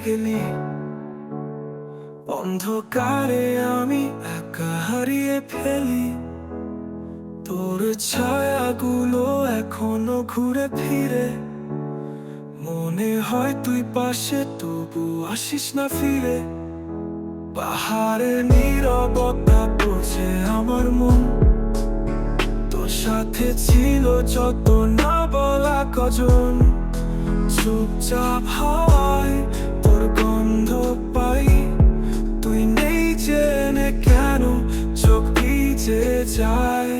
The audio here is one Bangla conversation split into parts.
গেলি। অন্ধকারে আমি একা হারিয়ে ফেলি, তোর ছায়াগুলো এখনো ঘুরে ফিরে। মনে হয় তুই পাশে, তবু আসিস না ফিরে। পাহাড়ের নীরবতা বোঝে আমার মন, তোর সাথে ছিল যত না বলা কজন। চুপচাপ হাওয়ায় তোর গন্ধ পাই, তুই নেই জেনে কেন চোখ ভিজে যায়।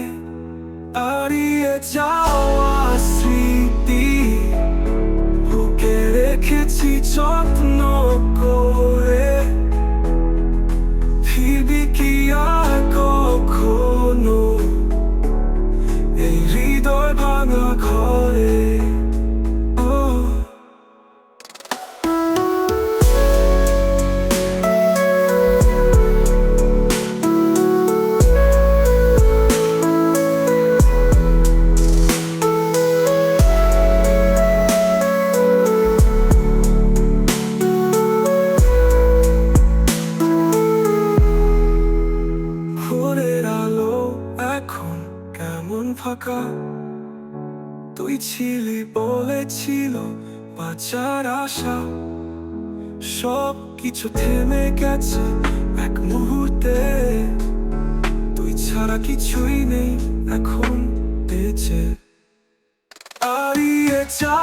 হারিয়ে যাওয়া স্মৃতি বুকে রেখেছি যত্ন করে, ফিরবি কি আর কখনো এই হৃদয় ভাঙা ঘরে? ভোরের আলো এখন কেমন ফাঁকা, তুই ছিলি বলেছিল বাঁচার আশা। সব কিছু থেমে গেছে এক মুহূর্তে, তুই ছাড়া কিছুই নেই এখন বেঁচে। হারিয়ে যা